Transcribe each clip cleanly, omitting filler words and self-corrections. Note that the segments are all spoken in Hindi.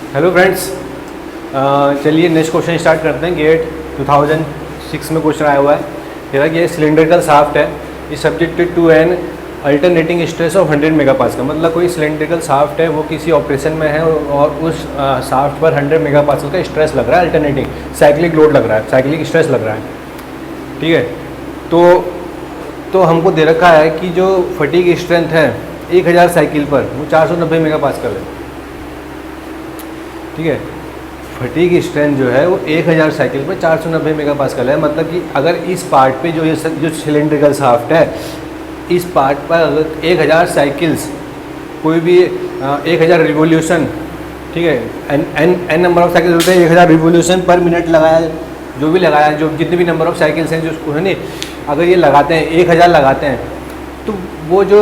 हेलो फ्रेंड्स, चलिए नेक्स्ट क्वेश्चन स्टार्ट करते हैं। गेट 2006 में क्वेश्चन आया हुआ है। कह रहा है कि ये सिलेंड्रिकल शाफ्ट है, इस subjected to an alternating stress of 100 megapascal. मतलब कोई सिलेंड्रिकल शाफ्ट है, वो किसी ऑपरेशन में है और उस शाफ्ट पर 100 मेगापास्कल का स्ट्रेस लग रहा है, अल्टरनेटिंग साइक्लिक लोड लग रहा है, साइक्लिक स्ट्रेस लग रहा है। ठीक है, तो हमको दे रखा है कि जो फटीग स्ट्रेंथ है 1000 साइकिल पर वो 490 मेगापास्कल है। ठीक है, फटीग स्ट्रेंथ जो है वो 1000 साइकिल पर 490 मेगापास्कल है। मतलब कि अगर इस पार्ट पे जो सिलेंड्रिकल शाफ्ट है, इस पार्ट पर अगर 1000 साइकिल्स, कोई भी 1000 रिवोल्यूशन, ठीक है, एन नंबर ऑफ साइकिल्स होते हैं, 1000 रिवोल्यूशन पर मिनट लगाया, जो भी लगाया, जो जितने भी नंबर ऑफ साइकिल्स हैं जो उसको है नहीं, अगर ये लगाते हैं 1000 लगाते हैं, तो वो जो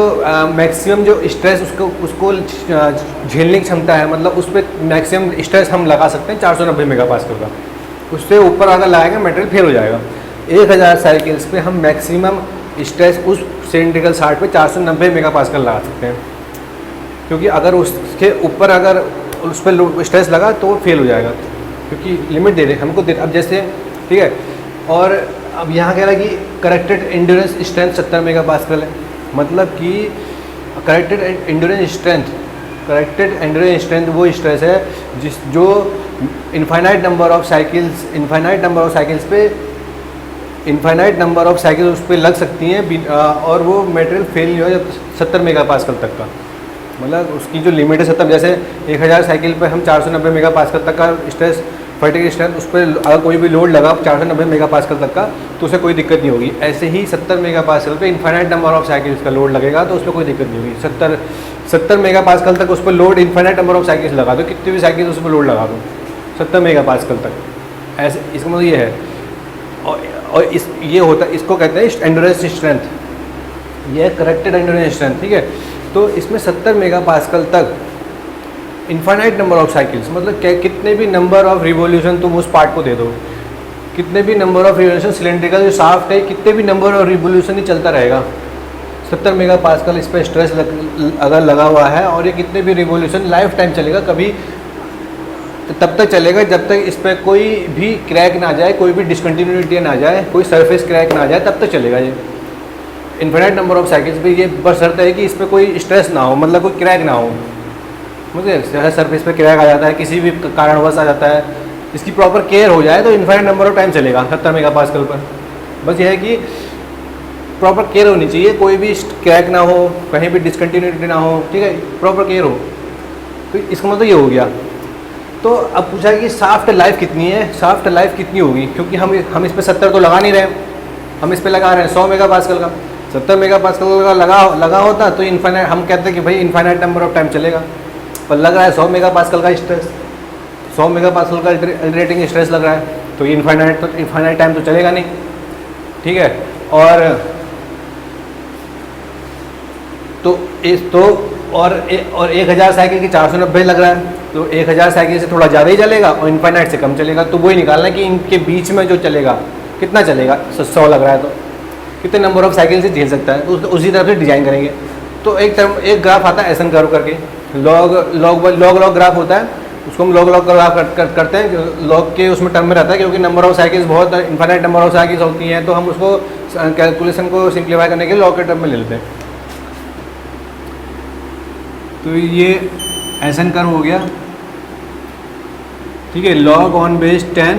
मैक्सिमम जो स्ट्रेस उसको झेलने की क्षमता है, मतलब उस पर मैक्सिमम स्ट्रेस हम लगा सकते हैं 490 मेगापास्कल का। उससे ऊपर अगर लगाएंगे मटेरियल फेल हो जाएगा। 1000 साइकिल्स पे हम मैक्सिमम स्ट्रेस उस सिलेंड्रिकल शाफ्ट पे 490 मेगापास्कल लगा सकते हैं, क्योंकि अगर उसके ऊपर अगर उस पर स्ट्रेस लगा तो वो फेल हो जाएगा, क्योंकि लिमिट दे रहे हमको अब जैसे। ठीक है, और अब यहाँ कह रहा है कि करेक्टेड एंड्योरेंस स्ट्रेंथ 70 मेगापास्कल है। मतलब कि करेक्टेड एंड्योरेंस स्ट्रेंथ वो स्ट्रेस है जो इनफाइनाइट नंबर ऑफ साइकिल्स पे इनफाइनाइट नंबर ऑफ साइकिल्स उस पर लग सकती हैं और वो मटेरियल फेल नहीं हो 70 मेगापास्कल तक का। मतलब उसकी जो लिमिट है 70, जैसे 1000 साइकिल पे हम 490 मेगापास्कल तक का स्ट्रेस फटीग स्ट्रेंथ, उस पर अगर कोई भी लोड लगा 490 मेगापास्कल तक का तो उसे कोई दिक्कत नहीं होगी। ऐसे ही 70 मेगापास्कल पे इनफाइनाइट नंबर ऑफ साइकिल्स का लोड लगेगा तो उस पर कोई दिक्कत नहीं होगी। 70 मेगापास्कल तक उस पर load infinite number of cycles लगा दो, कितनी भी साइकिल्स उस पर लोड लगा दो 70 मेगापास्कल तक। ऐसे इसका मतलब ये है, और ये होता है, इसको कहते हैं एंड्योरेंस स्ट्रेंथ, ये है करेक्टेड एंड्योरेंस स्ट्रेंथ। ठीक है, तो इसमें 70 मेगापास्कल तक इनफाइनाइट नंबर ऑफ साइकिल्स, मतलब कितने भी नंबर ऑफ रिवोल्यूशन तुम उस पार्ट को दे दो, कितने भी नंबर ऑफ रिवोल्यूशन सिलेंड्रिकल जो शाफ्ट है कितने भी नंबर ऑफ रिवोल्यूशन ही चलता रहेगा। 70 मेगापास्कल इस पर स्ट्रेस अगर लगा हुआ है और ये कितने भी रिवोल्यूशन लाइफ टाइम चलेगा, कभी तब तक चलेगा जब तक इस पर कोई भी क्रैक ना आ जाए, कोई भी डिसकंटिन्यूटी ना आ जाए, कोई सरफेस क्रैक ना आ जाए, तब तक चलेगा ये इनफाइनाइट नंबर ऑफ साइकिल्स पे। ये बशर्ते है कि इस पर कोई स्ट्रेस ना हो, मतलब कोई क्रैक ना हो। मुझे सरफेस पे क्रैक आ जाता है, किसी भी कारणवश आ जाता है, इसकी प्रॉपर केयर हो जाए तो इनफाइनाइट नंबर ऑफ टाइम चलेगा 70 मेगापास्कल पर। बस ये है कि प्रॉपर केयर होनी चाहिए, कोई भी क्रैक ना हो, कहीं भी डिसकंटिन्यूटी ना हो। ठीक है, प्रॉपर केयर हो, तो इसका मतलब ये हो गया। तो अब पूछा कि शाफ्ट लाइफ कितनी है, शाफ्ट लाइफ कितनी होगी, क्योंकि हम इस पर 70 तो लगा नहीं रहे, हम इस पर लगा रहे हैं 100 मेगापास्कल का। 70 मेगापास्कल का लगा होता तो इनफाइनाइट, हम कहते हैं कि भाई इनफाइनाइट नंबर ऑफ टाइम चलेगा, पर लग रहा है 100 मेगापास्कल का स्ट्रेस, 100 मेगापास्कल का अल्टरनेटिंग स्ट्रेस लग रहा है, तो इनफाइनाइट टाइम तो चलेगा नहीं। ठीक है, और 1000 साइकिल की 490 लग रहा है, तो 1000 साइकिल से थोड़ा ज़्यादा ही चलेगा और इनफाइनाइट से कम चलेगा। तो वही निकालना है कि इनके बीच में जो चलेगा कितना चलेगा। 100 लग रहा है तो कितने नंबर ऑफ साइकिल से झेल सकता है, तो उसी तरह से डिज़ाइन करेंगे। तो एक ग्राफ आता है एसन कर्व करके, लॉग ग्राफ होता है, उसको हम लॉग ग्राफ करते हैं। लॉग के उसमें टर्म में रहता है, क्योंकि नंबर ऑफ साइकिल्स बहुत इनफाइनाइट नंबर ऑफ साइकिल्स होती हैं, तो हम उसको कैलकुलेशन को सिंप्लीफाई करने के लिए लॉग के टर्म में ले लेते हैं। तो ये एसन कर्व हो गया। ठीक है, लॉग ऑन बेस 10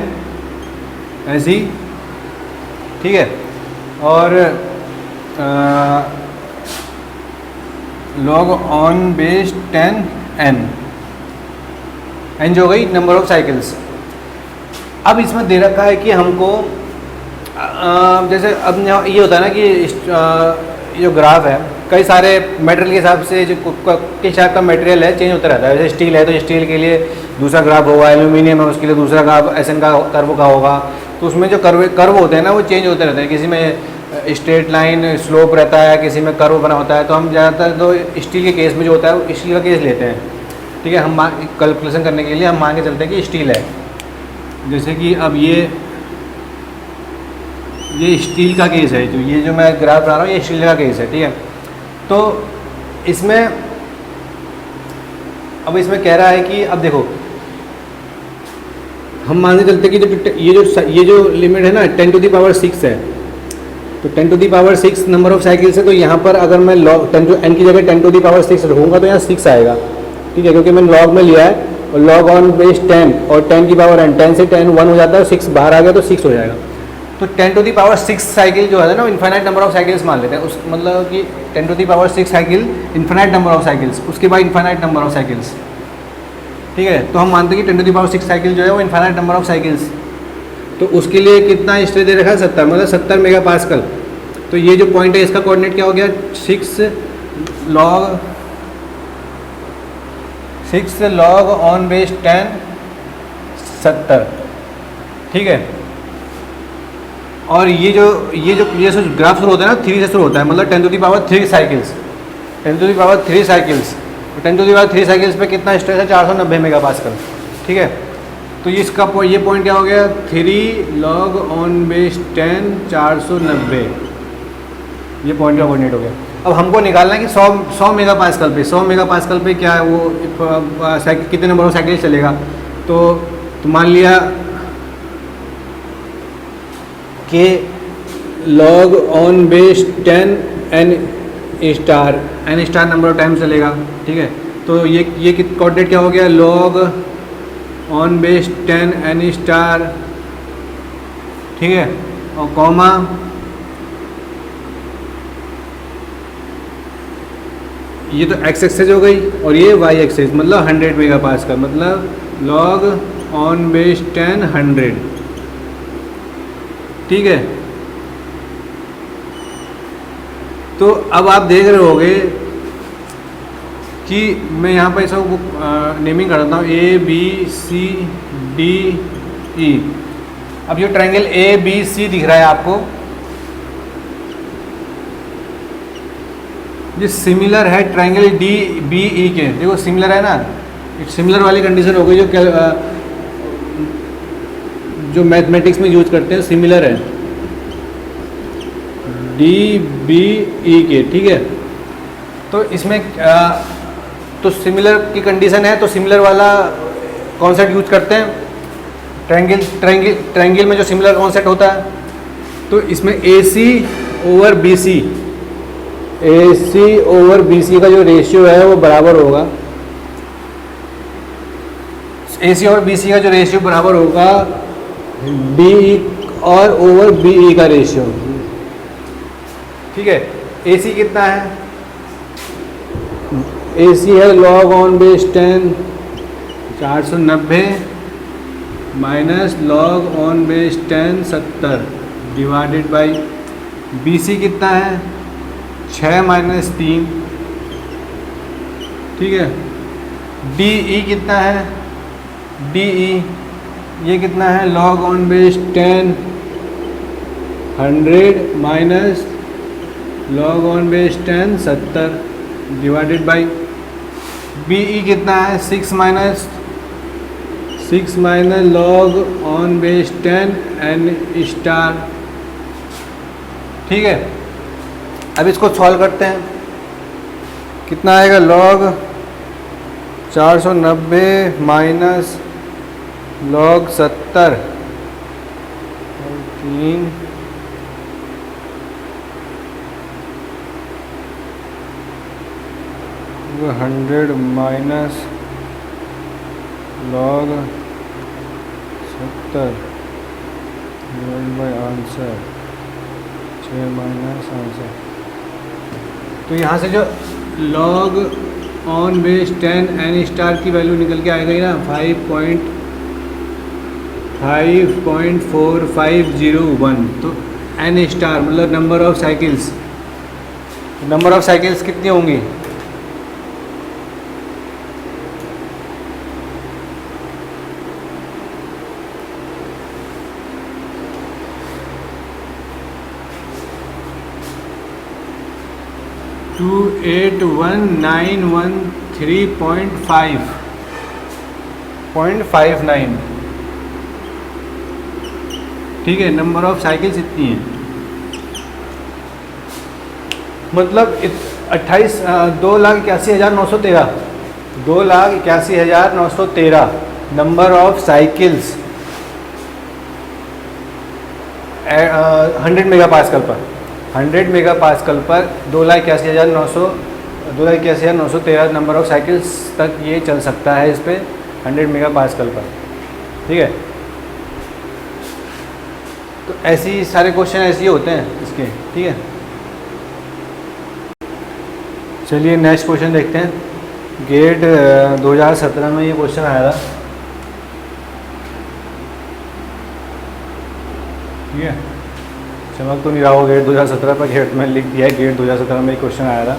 ऐसी। ठीक है, और लॉग ऑन बेस 10 एन जो हो गई नंबर ऑफ साइकिल्स। अब इसमें दे रखा है कि हमको जैसे अब ये होता है ना कि जो ग्राफ है, कई सारे मटेरियल के हिसाब से जो किस टाइप का मटेरियल है चेंज होता रहता है। जैसे स्टील है तो स्टील के लिए दूसरा ग्राफ होगा, एल्यूमिनियम है उसके लिए दूसरा ग्राफ एसन का कर्व का होगा। तो उसमें जो कर्व होते हैं ना वो चेंज होते रहते हैं, किसी में स्ट्रेट लाइन स्लोप रहता है, किसी में कर्व बना होता है। तो हम ज़्यादातर तो स्टील के केस में जो होता है वो स्टील का केस लेते हैं। ठीक है, हम कैलकुलेशन करने के लिए हम मान के चलते हैं कि स्टील है। जैसे कि अब ये स्टील का केस है, जो मैं ग्राफ बना रहा हूँ ये स्टील का केस है। ठीक है, तो इसमें कह रहा है कि अब देखो हम मान के चलते कि ये जो लिमिट है ना 10⁻⁶ है, तो 10⁻⁶ नंबर ऑफ साइकिल्स है, तो यहाँ पर अगर मैं लॉग 10 n की जगह 10⁻⁶ रखूँगा तो यहाँ 6 आएगा, ठीक है, क्योंकि मैंने लॉग में लिया है और लॉग ऑन बेस 10 और 10 की पावर n, 10 से 10 1 हो जाता है, 6 बाहर आ गया तो 6 हो जाएगा। तो 10⁻⁶ साइकिल जो है ना, इन्फाइनाइट नंबर ऑफ साइकिल्स मान लेते हैं, उस मतलब कि 10⁻⁶ cycle infinite number of cycles, उसके बाद इन्फाइनाइट नंबर ऑफ साइकिल्स, ठीक है। तो हम मानते हैं कि 10⁻⁶ साइकिल जो है वो इन्फाइनाइट नंबर ऑफ साइकिल्स, तो उसके लिए कितना स्ट्रेस दे रखा है 70, मतलब 70 मेगापास्कल। तो ये जो पॉइंट है इसका कोऑर्डिनेट क्या हो गया, 6 log ऑन बेस 10 70, ठीक है। और ये जो ग्राफ शुरू होता है ना 3 से शुरू होता है, मतलब 10⁻³ साइकिल्स, 10⁻³ साइकिल्स, 10⁻³ साइकिल्स पे कितना स्ट्रेस है 490 मेगापास्कल, ठीक है। तो इसका ये पॉइंट क्या हो गया, 3 log ऑन बेस 10 490, ये पॉइंट का कोऑर्डिनेट हो गया। अब हमको निकालना है कि 100 मेगापास्कल पे क्या है वो साइकिल कितने नंबर ऑफ साइकिल चलेगा। तो मान लिया कि log on base 10 n star number of time चलेगा, ठीक है। तो ये कोऑर्डिनेट क्या हो गया, log on base 10 n star, ठीक है, और कॉमा ये तो x एक्सेस हो गई और ये y एक्सेस, मतलब 100 मेगापास्कल, मतलब लॉग ऑन बेस 10 100, ठीक है। तो अब आप देख रहे होगे कि मैं यहाँ पर इसको नेमिंग कर देता हूँ ABCDE। अब ये ट्रायंगल ABC दिख रहा है आपको, ये सिमिलर है ट्रायंगल DBE के, देखो सिमिलर है ना, सिमिलर वाली कंडीशन हो गई जो मैथमेटिक्स में यूज करते हैं, सिमिलर है DBE के, ठीक है। तो इसमें तो सिमिलर की कंडीशन है, तो सिमिलर वाला कॉन्सेप्ट यूज करते हैं ट्रायंगल में जो सिमिलर कॉन्सेप्ट होता है। तो इसमें AC ओवर BC का जो रेशियो है वो बराबर होगा, AC और BC का जो रेशियो बराबर होगा DE और ओवर BE का रेशियो, ठीक है। AC कितना है, AC है log on base 10 490 minus log on base 10 70 divided by BC कितना है 6 माइनस 3, ठीक है। DE कितना है, DE ये कितना है log on base 10 100 minus log on base 10 70 divided by BE कितना है 6 minus log on base 10 n star, ठीक है। अब इसको सॉल्व करते हैं, कितना आएगा log 490 minus log 70 3 100 minus log 70 by answer 6 minus answer. तो यहाँ से जो log on base 10 n star की वैल्यू निकल के आ गई ना 5.4501। तो n स्टार मतलब नंबर ऑफ साइकिल्स कितनी होंगी, टू 81913.59, ठीक है। नंबर ऑफ साइकिल्स इतनी है, मतलब 2,81,913 number of cycles 100 mega pascal पर 100 मेगा पास्कल पर 2,81,913 नंबर ऑफ साइकिल्स तक ये चल सकता है इस पर 100 मेगा पास्कल पर। ठीक है, तो ऐसे ही सारे क्वेश्चन ऐसे ही होते हैं इसके। ठीक है, चलिए नेक्स्ट क्वेश्चन देखते हैं। गेट 2017 में ये क्वेश्चन आया था। ठीक है, चमक तो नहीं रहा हो गेट 2017 पर, गेट में लिख दिया है गेट 2017 में ये क्वेश्चन आया था।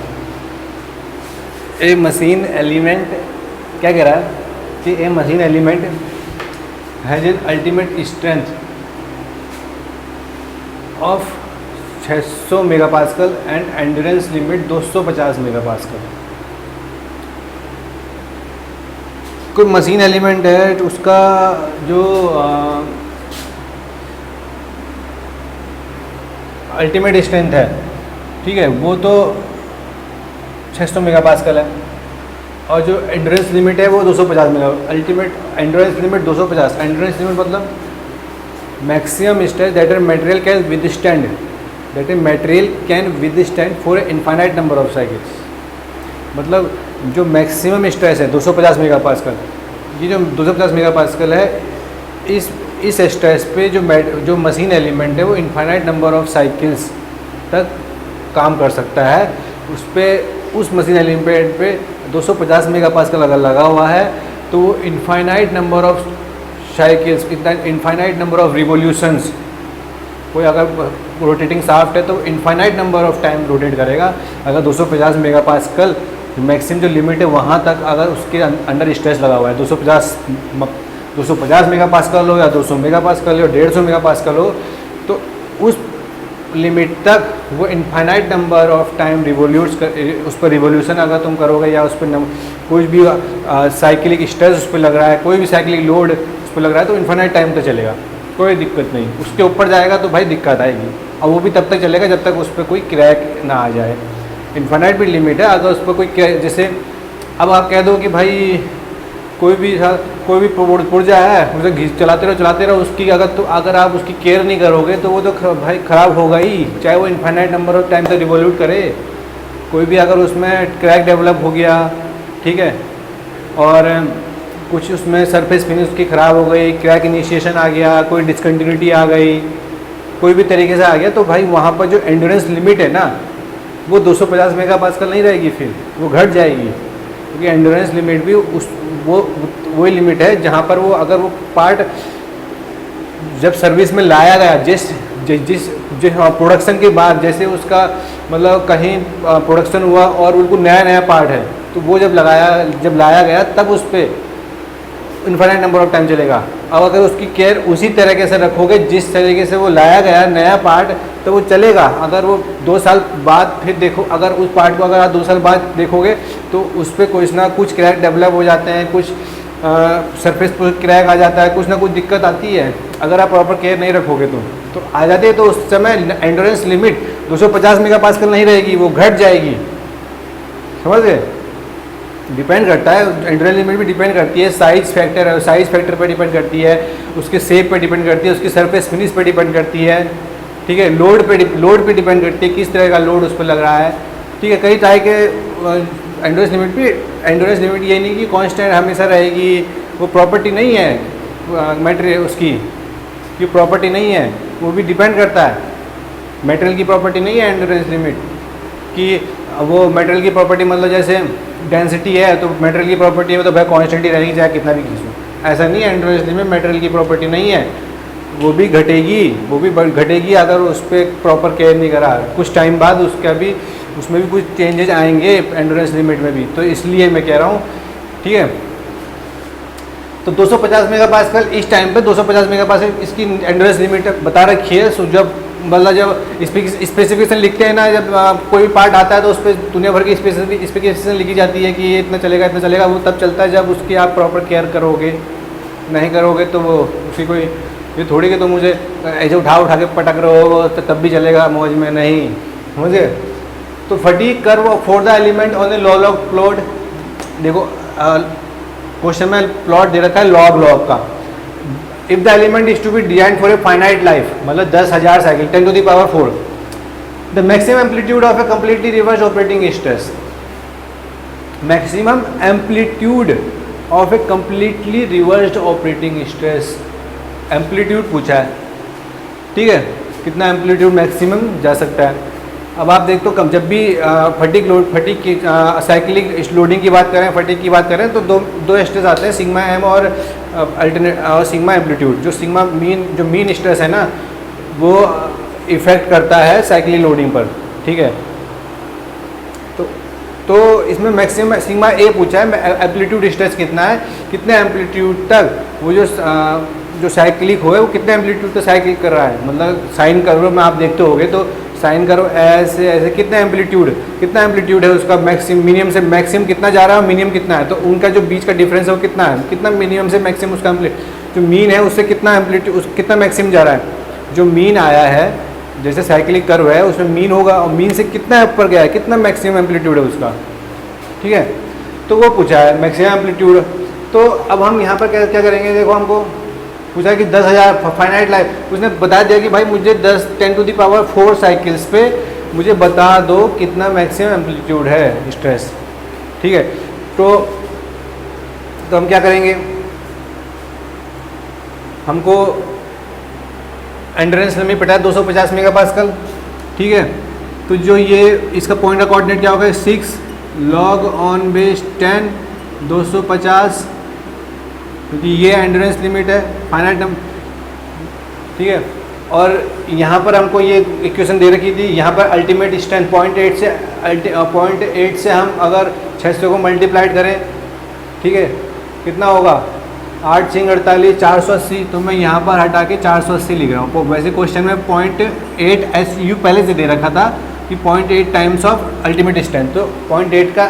ए मशीन एलिमेंट क्या कह रहा है कि a machine element has an ultimate strength of 600 megapascal and endurance limit 250 megapascal. कोई मशीन एलिमेंट है तो उसका जो अल्टीमेट स्ट्रेंथ है, ठीक है, वो तो 600 मेगापास्कल है और जो एंड्योरेंस लिमिट है वो 250 mega. Ultimate endurance limit 250, endurance limit मतलब maximum stress that a material can withstand, that a material can withstand for infinite number of cycles. मतलब जो मैक्सिमम स्ट्रेस है 250 मेगापास्कल, ये जो 250 मेगापास्कल है, इस स्ट्रेस पे जो मशीन एलिमेंट है वो इनफाइनाइट नंबर ऑफ साइकिल्स तक काम कर सकता है। उस मशीन एलिमेंट पे 250 मेगापास्कल अगर लगा हुआ है तो वो infinite number of cycles, infinite number of revolutions, कोई अगर रोटेटिंग शाफ्ट है तो infinite number of time rotate करेगा। अगर 250 मेगापास्कल मैक्सिमम जो लिमिट है वहाँ तक अगर उसके अंडर स्ट्रेस लगा हुआ है, 250 मेगापास्कल हो या 200 मेगापास्कल हो, 150 मेगापास्कल हो, तो उस लिमिट तक वो इनफाइनाइट नंबर ऑफ टाइम रिवोल्यूट्स उस पर रिवोल्यूशन अगर तुम करोगे या उस पर कोई भी साइकिलिक स्ट्रेस उस पर लग रहा है, कोई भी साइकिलिक लोड उस पर लग रहा है, तो इनफाइनाइट टाइम तक चलेगा, कोई दिक्कत नहीं। उसके ऊपर जाएगा तो भाई दिक्कत आएगी, और वो भी तब तक चलेगा जब तक उस पर कोई क्रैक ना आ जाए। इनफाइनाइट भी लिमिट है। अगर उस पर कोई जैसे अब आप कह दो कि भाई कोई भी पुर्जा है, उसे चलाते रहो उसकी अगर आप उसकी केयर नहीं करोगे तो वो तो भाई ख़राब होगा ही, चाहे वो इनफाइनाइट नंबर ऑफ टाइम तक रिवोल्यूट करे। कोई भी अगर उसमें क्रैक डेवलप हो गया, ठीक है, और कुछ उसमें सरफेस फिनिश उसकी ख़राब हो गई, क्रैक इनिशिएशन आ गया, कोई डिसकंटिन्यूटी आ गई, कोई भी तरीके से आ गया, तो भाई वहाँ पर जो एंड्योरेंस लिमिट है ना वो 250 मेगापास्कल नहीं रहेगी, फिर वो घट जाएगी। क्योंकि एंड्योरेंस लिमिट भी वही लिमिट है जहाँ पर वो अगर वो पार्ट जब सर्विस में लाया गया, जिस प्रोडक्शन के बाद जैसे उसका मतलब कहीं प्रोडक्शन हुआ और बिल्कुल नया पार्ट है, तो वो जब लाया गया तब उस पर इनफाइनाइट नंबर ऑफ टाइम चलेगा। अब अगर उसकी केयर उसी तरीके से रखोगे जिस तरीके से वो लाया गया नया पार्ट, तो वो चलेगा। अगर वो 2 साल बाद फिर देखो, अगर उस पार्ट को अगर आप 2 साल बाद देखोगे तो उस पर कुछ ना कुछ क्रैक डेवलप हो जाते हैं, कुछ सरफेस पर क्रैक आ जाता है, कुछ ना कुछ दिक्कत आती है अगर आप प्रॉपर केयर नहीं रखोगे तो आ जाती है। तो उस समय एंड्योरेंस लिमिट 250 मेगापास्कल नहीं रहेगी, वो घट जाएगी। समझ गए? डिपेंड करता है, एंड्योरेंस लिमिट भी डिपेंड करती है साइज फैक्टर पर डिपेंड करती है, उसके शेप पे डिपेंड करती है, उसकी सरफेस फिनिश पे डिपेंड करती है, ठीक है, लोड पे डिपेंड करती है, किस तरह का लोड उस पर लग रहा है, ठीक है। कई तरह के एंड्योरेंस लिमिट ये नहीं कि कांस्टेंट हमेशा रहेगी, वो प्रॉपर्टी नहीं है मटेरियल उसकी, ये प्रॉपर्टी नहीं है, वो भी डिपेंड करता है। मटेरियल की प्रॉपर्टी नहीं है एंड्योरेंस लिमिट कि वो मटेरियल की प्रॉपर्टी मतलब जैसे डेंसिटी है तो मटेरियल की प्रॉपर्टी है तो भाई कांस्टेंट ही रहेगी चाहे कितना भी खींचो, ऐसा नहीं है। एंड्योरेंस लिमिट मटेरियल की प्रॉपर्टी नहीं है, वो भी घटेगी अगर उस पर प्रॉपर केयर नहीं करा। कुछ टाइम बाद उसमें भी कुछ चेंजेज आएंगे एंड्योरेंस लिमिट में भी, तो इसलिए मैं कह रहा हूँ, ठीक है। तो 250 मेगापास्कल इस टाइम पे 250 मेगापास्कल इसकी एंड्योरेंस लिमिट बता रखी है। सो जब स्पेसिफिकेशन लिखते हैं ना, जब कोई भी पार्ट आता है तो उस पर दुनिया भर की स्पेसिफिकेशन लिखी जाती है कि ये इतना चलेगा, वो तब चलता है जब उसकी आप प्रॉपर केयर करोगे। नहीं करोगे तो वो उसी कोई ये थोड़ी कि तो मुझे ऐसे उठा के पटक रहे हो तो तब भी चलेगा मौज में, नहीं समझे। तो fatigue curve for the element on a log plot, देखो क्वेश्चन में प्लॉट दे रखा है लॉग का, if the element is to be design for a finite life, मतलब 10,000 cycle 10 to the power 4, the maximum amplitude of a completely reverse operating stress, maximum amplitude of a completely reversed operating stress, amplitude पूछा है, ठीक है, कितना एम्पलीट्यूड मैक्सिमम जा सकता है। अब आप देखते हो कम जब भी फटीक की साइक्लिक लोडिंग की बात करें, फटीक की बात करें तो दो स्ट्रेस आते हैं, सिग्मा एम और अल्टरनेट और सिग्मा एम्पलीट्यूड। जो सिग्मा जो मीन स्ट्रेस है ना वो इफेक्ट करता है साइक्लिक लोडिंग पर, ठीक है। तो इसमें मैक्सिमम सिग्मा ए पूछा है, एम्पलीट्यूड स्ट्रेस कितना है, कितने एम्पलीट्यूड तक वो जो साइक्लिक हो है वो कितने एम्पलीट्यूड तक साइक्लिक कर रहा है, मतलब साइन कर्व में आप देखते होगे तो साइन कर्व ऐसे ऐसे कितना एम्पलीट्यूड है उसका, मैक्सिमम मिनिमम से मैक्सिमम कितना जा रहा है, मिनिमम कितना है, तो उनका जो बीच का डिफरेंस है वो कितना है, कितना मिनिमम से मैक्सिमम उसका जो मीन है उससे कितना एम्पलीट्यूड कितना मैक्सिमम जा रहा है। जो मीन आया है जैसे साइक्लिक कर्व है उसमें मीन होगा और मीन से कितना ऊपर गया है, कितना मैक्सिमम एम्पलीट्यूड है उसका, ठीक है। तो वो पूछा है मैक्सिमम एम्पलीट्यूड। तो अब हम यहाँ पर क्या करेंगे, देखो हमको पूछा कि 10,000 फाइनाइट लाइफ, उसने बता दिया कि भाई मुझे 10 टू द पावर 4 साइकिल्स पे मुझे बता दो कितना मैक्सिमम एम्पलीट्यूड है स्ट्रेस, ठीक है। तो हम क्या करेंगे, हमको एंड्योरेंस लिमिट पता है 250 मेगापास्कल, ठीक है। तो जो ये इसका पॉइंट का कोऑर्डिनेट क्या होगा, 6 log ऑन बेस 10 250, क्योंकि ये एंड्योरेंस लिमिट है फाइनाइट नंबर, ठीक है। और यहाँ पर हमको ये इक्वेशन दे रखी थी, यहाँ पर अल्टीमेट स्ट्रेंथ 0.8 से हम अगर 600 को मल्टीप्लाइड करें, ठीक है, कितना होगा 8 6 48 480, तो मैं यहाँ पर हटा के 480 लिख रहा हूँ। वैसे क्वेश्चन में 0.8 SU पहले से दे रखा था कि 0.8 टाइम्स ऑफ अल्टीमेट स्ट्रेंथ, तो 0.8 का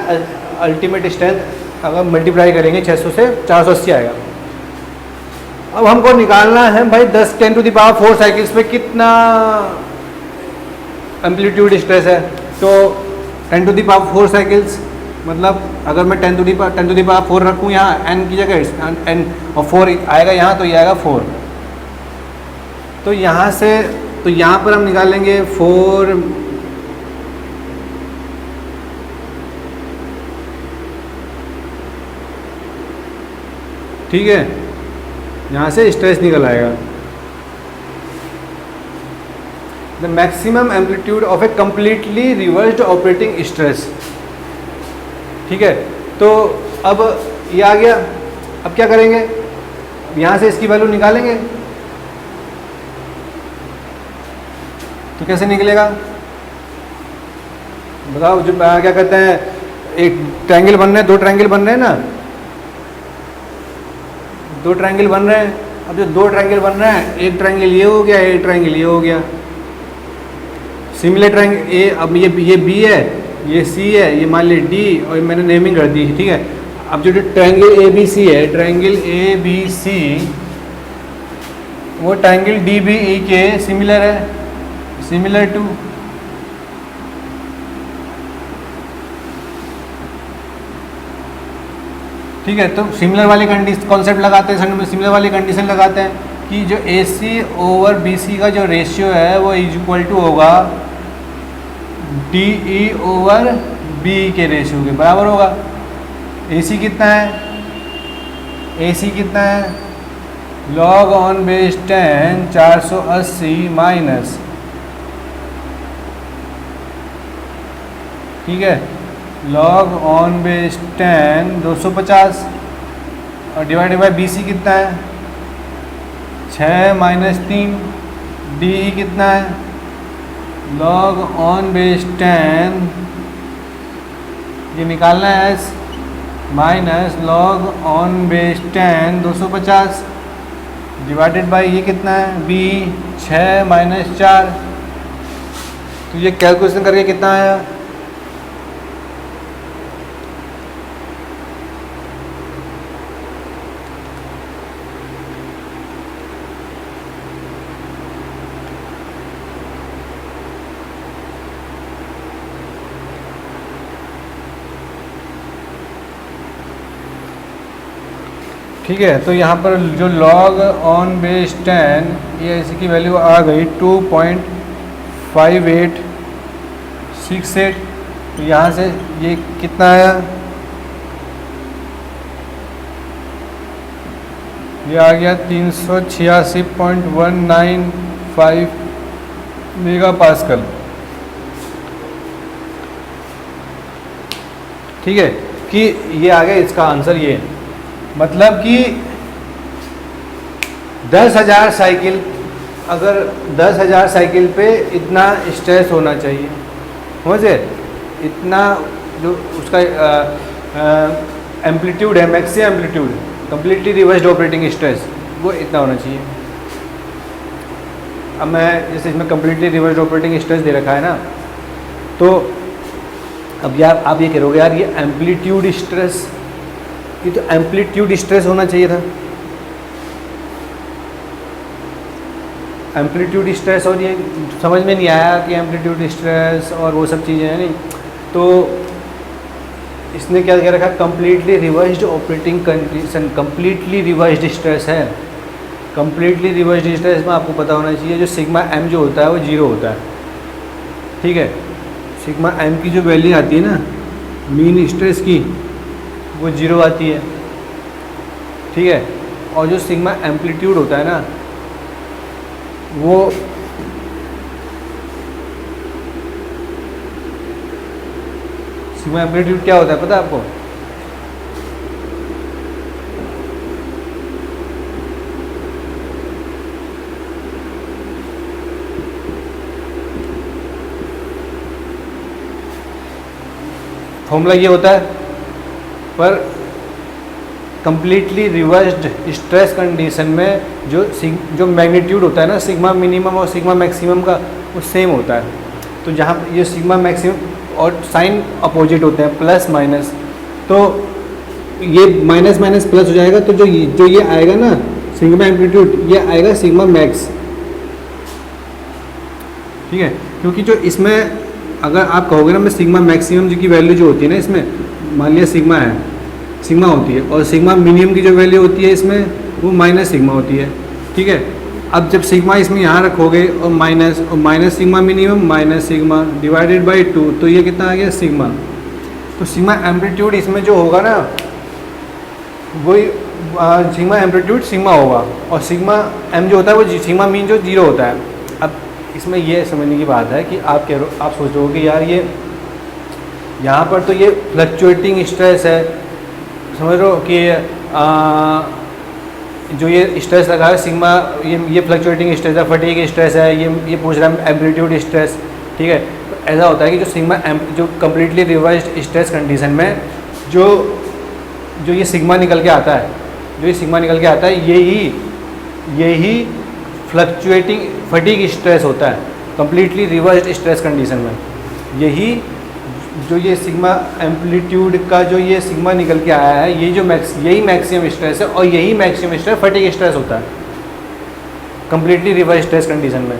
अल्टीमेट स्ट्रेंथ अगर मल्टीप्लाई करेंगे 600 से 480 आएगा। अब हमको निकालना है भाई 10 टू द पावर 4 साइकिल्स पे कितना एम्पलीट्यूड स्ट्रेस है। तो 10 टू द पावर 4 साइकिल्स मतलब अगर मैं 10 टू द पावर 4 रखूँ यहाँ n की जगह n और 4 आएगा यहाँ, तो ये आएगा 4। तो यहाँ से तो यहाँ पर हम निकालेंगे 4 ठीक है, यहाँ से स्ट्रेस निकल आएगा। The maximum amplitude of A completely reversed operating stress, ठीक है। तो अब ये आ गया, अब क्या करेंगे, यहाँ से इसकी वैल्यू निकालेंगे, तो कैसे निकलेगा बताओ। जो क्या कहते हैं, एक ट्रायंगल बन रहे हैं, 2 ट्रायंगल बन रहे हैं ना, 2 ट्रायंगल बन रहे हैं। अब जो 2 ट्रायंगल बन रहे हैं, एक ट्रायंगल ये हो गया, एक ट्रायंगल ये हो गया, सिमिलर ट्रायंगल ए। अब ये बी है, ये सी है, ये मान ली डी, और मैंने नेमिंग कर दी, ठीक है। अब जो ट्रायंगल ए बी सी है, ट्रायंगल ए बी सी वो ट्रायंगल डी बी ई के सिमिलर है, सिमिलर टू, ठीक है। तो सिमिलर वाली कंडीशन कॉन्सेप्ट लगाते हैं, सिमिलर वाली कंडीशन लगाते हैं कि जो ए सी ओवर बी सी का जो रेशियो है वो इज इक्वल टू होगा डी ई ओवर बी के रेशियो के बराबर होगा। ए सी कितना है, ए सी कितना है, लॉग ऑन बेस 10 480 माइनस, ठीक है, लॉग ऑन बेस 10 250 और डिवाइडेड बाई बी सी कितना है 6 माइनस 3, डी ई कितना है लॉग ऑन बेस 10 ये निकालना है S minus log on base 10 250 divided by ये कितना है बी 6 माइनस 4। तो ये कैलकुलेशन करके कितना आया, ठीक है। तो यहाँ पर जो log ऑन बेस 10 ये इसकी वैल्यू आ गई 2.5868। तो यहाँ से ये कितना आया, ये आ गया 386.195 मेगा पास्कल। ठीक है कि ये आ गया इसका आंसर। ये मतलब कि 10,000 साइकिल, अगर 10,000 साइकिल पे इतना स्ट्रेस होना चाहिए, समझे, इतना जो उसका एम्पलीट्यूड है, maximum amplitude, completely reversed operating stress, वो इतना होना चाहिए। अब मैं जैसे इसमें कम्प्लीटली रिवर्स्ड ऑपरेटिंग स्ट्रेस दे रखा है ना, तो अब यार आप ये कहोगे यार ये एम्पलीट्यूड स्ट्रेस, ये तो एम्पलीट्यूड स्ट्रेस होना चाहिए था, एम्पलीट्यूड स्ट्रेस, और ये समझ में नहीं आया कि एम्पलीट्यूड स्ट्रेस और वो सब चीज़ें हैं नहीं। तो इसने क्या कह रखा, completely reversed operating condition, completely reversed stress है। कम्प्लीटली रिवर्स्ड स्ट्रेस में आपको पता होना चाहिए जो सिग्मा एम जो होता है वो 0 होता है। ठीक है, सिग्मा एम की जो वैल्यू आती है ना मीन स्ट्रेस की, वो 0 आती है। ठीक है, और जो सिग्मा एम्पलीट्यूड होता है ना वो सिग्मा एम्पलीट्यूड क्या होता है पता है आपको? फॉर्मूला ये होता है, पर कंप्लीटली रिवर्स्ड स्ट्रेस कंडीशन में जो मैग्नीट्यूड होता है ना सिग्मा मिनिमम और सिग्मा मैक्सिमम का, वो सेम होता है। तो जहाँ ये सिग्मा मैक्सिमम और साइन अपोजिट होते हैं, प्लस माइनस, तो ये माइनस माइनस प्लस हो जाएगा, तो जो ये आएगा ना सिग्मा एम्पलीट्यूड, ये आएगा सिग्मा मैक्स। ठीक है, क्योंकि जो इसमें अगर आप कहोगे ना मैं सिग्मा मैक्सिमम की वैल्यू जो होती है ना इसमें, मान लिया सिग्मा है, सिग्मा होती है, और सिग्मा मिनिमम की जो वैल्यू होती है इसमें वो माइनस सिग्मा होती है। ठीक है, अब जब सिग्मा इसमें यहाँ रखोगे और minus sigma minimum minus sigma divided by 2, तो ये कितना आ गया सिग्मा। तो सिग्मा एम्पलीट्यूड इसमें जो होगा ना वही सिग्मा एम्पलीट्यूड सिग्मा होगा, और सिग्मा एम जो होता है वो सिग्मा मीन जो 0 होता है। अब इसमें ये समझने की बात है कि आप सोच रहे हो कि यार ये यहाँ पर तो ये फ्लक्चुएटिंग स्ट्रेस है, समझ रहे हो कि जो ये स्ट्रेस लगा है सिग्मा, ये फ्लक्चुएटिंग स्ट्रेस है, फटीग स्ट्रेस है, ये पूछ रहा है एम्पलीट्यूड स्ट्रेस। ठीक है, तो ऐसा होता है कि जो सिग्मा जो कम्प्लीटली रिवर्स्ड स्ट्रेस कंडीशन में जो ये सिग्मा निकल के आता है, यही फ्लक्चुएटिंग फटीग स्ट्रेस होता है कम्प्लीटली रिवर्स्ड स्ट्रेस कंडीशन में। यही सिग्मा एम्पलीट्यूड का जो ये सिग्मा निकल के आया है, यही मैक्सिमम स्ट्रेस है, और यही मैक्सिमम स्ट्रेस फटीग स्ट्रेस होता है कम्प्लीटली रिवर्स स्ट्रेस कंडीशन में,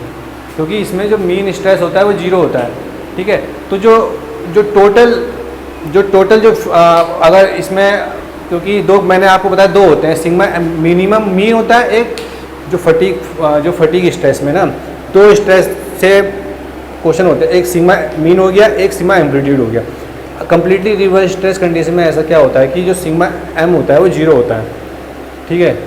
क्योंकि इसमें जो मीन स्ट्रेस होता है वो 0 होता है। ठीक है, तो जो टोटल अगर इसमें, क्योंकि दो मैंने आपको बताया दो होते हैं, सिग्मा मिनिमम मीन होता है एक, जो फटीग स्ट्रेस में ना 2 स्ट्रेस से क्वेश्चन होते हैं, एक सिग्मा मीन हो गया, एक सिग्मा एम्पलीट्यूड हो गया। कम्प्लीटली रिवर्स स्ट्रेस कंडीशन में ऐसा क्या होता है कि जो सिग्मा एम होता है वो 0 होता है। ठीक है,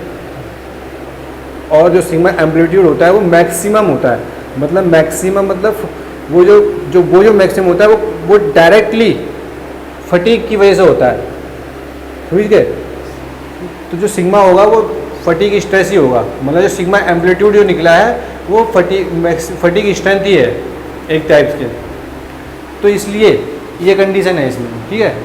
और जो सिग्मा एम्पलीट्यूड होता है वो मैक्सिमम होता है। मतलब मैक्सिमम मतलब वो जो मैक्सिमम होता है वो डायरेक्टली फटीग की वजह से होता है। समझ गए? तो जो सिग्मा होगा वो फटीग स्ट्रेस ही होगा, मतलब जो सिग्मा एम्पलीट्यूड जो निकला है वो फटीग स्ट्रेंथ ही है एक टाइप के। तो इसलिए ये कंडीशन है इसमें। ठीक है।